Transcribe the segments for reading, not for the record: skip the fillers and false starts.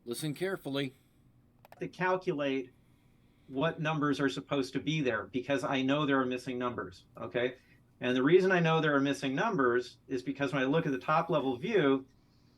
Listen carefully. To calculate what numbers are supposed to be there because I know there are missing numbers. Okay. And the reason I know there are missing numbers is because when I look at the top level view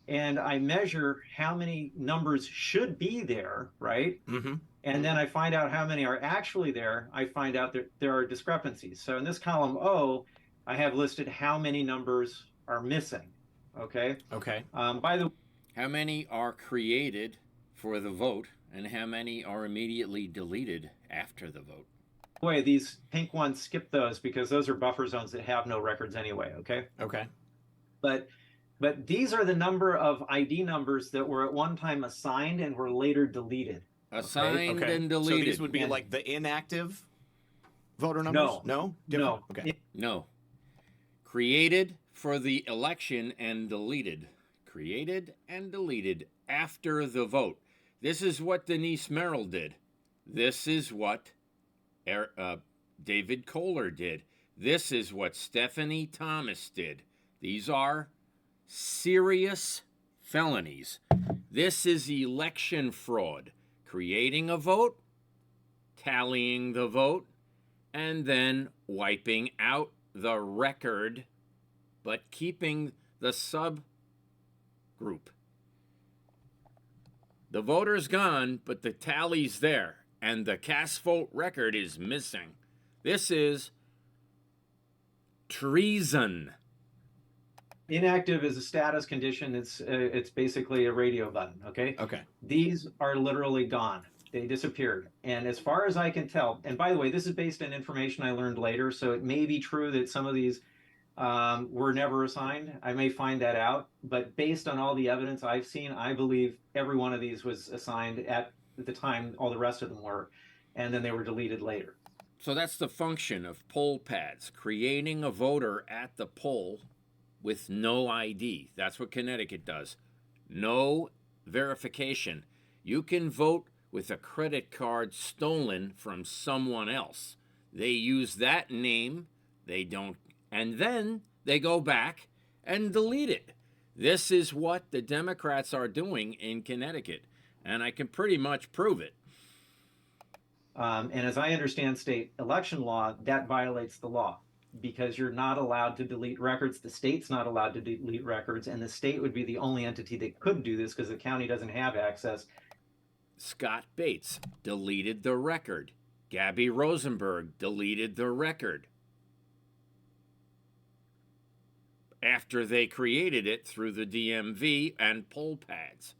and I measure how many numbers should be there, right? Mm-hmm. And then I find out how many are actually there, I find out that there are discrepancies. So in this column O, I have listed how many numbers are missing. Okay. Okay. By the How many are created for the vote, and how many are immediately deleted after the vote? way, these pink ones, skip those because those are buffer zones that have no records anyway. Okay. Okay. But these are the number of ID numbers that were at one time assigned and were later deleted. Assigned Okay. and So deleted. these would be And- like the inactive voter numbers? No. Different? No. Okay. No. Created for the election and deleted. Created and deleted after the vote. This is what Denise Merrill did. This is what David Kohler did. This is what Stephanie Thomas did. These are serious felonies. This is election fraud. Creating a vote, tallying the vote, and then wiping out the record, but keeping the subgroup. The voter's gone, but the tally's there, and the cast vote record is missing. This is treason. Inactive is a status condition. It's basically a radio button. Okay. Okay. These are literally gone. They disappeared. And as far as I can tell, and by the way, this is based on information I learned later, so it may be true that some of these were never assigned. I may find that out, but based on all the evidence I've seen, I believe every one of these was assigned at the time all the rest of them were, and then they were deleted later. So that's the function of poll pads, creating a voter at the poll with no ID. That's what Connecticut does. No verification. You can vote with a credit card stolen from someone else. They use that name, they don't, and then they go back and delete it. This is what the Democrats are doing in Connecticut, and I can pretty much prove it. And as I understand state election law, that violates the law because you're not allowed to delete records. The state's not allowed to delete records, and the state would be the only entity that could do this because the county doesn't have access. Scott Bates deleted the record. Gabby Rosenberg deleted the record after they created it through the DMV and poll pads.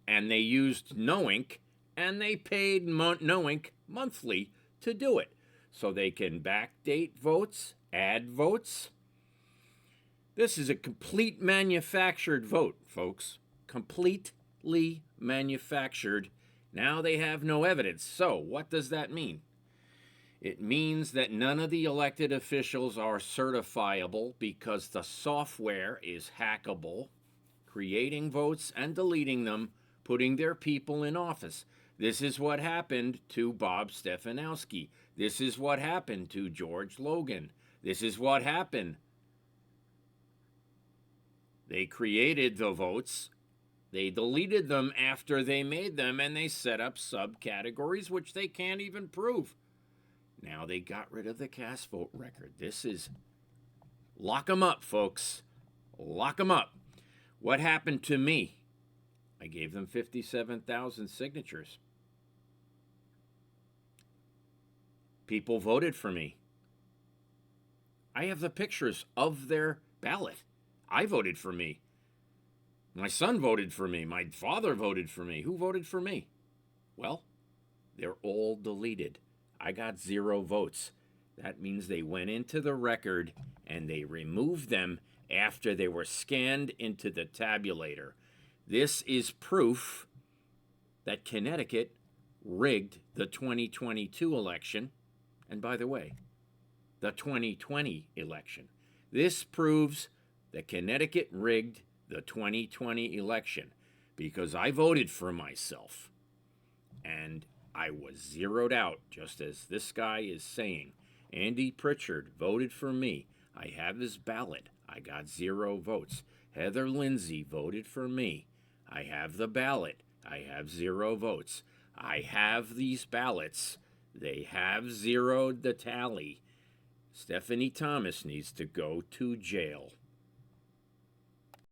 And they used Noink, and they paid Noink monthly to do it. So they can backdate votes, add votes. This is a complete manufactured vote, folks. Completely manufactured. Now they have no evidence. So what does that mean? It means that none of the elected officials are certifiable because the software is hackable, creating votes and deleting them, putting their people in office. This is what happened to Bob Stefanowski. This is what happened to George Logan. This is what happened. They created the votes. They deleted them after they made them, and they set up subcategories, which they can't even prove. Now they got rid of the cast vote record. This is... Lock them up, folks. Lock them up. What happened to me? I gave them 57,000 signatures. People voted for me. I have the pictures of their ballot. I voted for me. My son voted for me. My father voted for me. Who voted for me? Well, they're all deleted. I got 0 votes. That means they went into the record and they removed them after they were scanned into the tabulator. This is proof that Connecticut rigged the 2022 election. And by the way, the 2020 election. This proves that Connecticut rigged the 2020 election because I voted for myself and I was zeroed out, just as this guy is saying. Andy Pritchard voted for me. I have his ballot. I got 0 votes. Heather Lindsay voted for me. I have the ballot. I have 0 votes. I have these ballots. They have zeroed the tally. Stephanie Thomas needs to go to jail.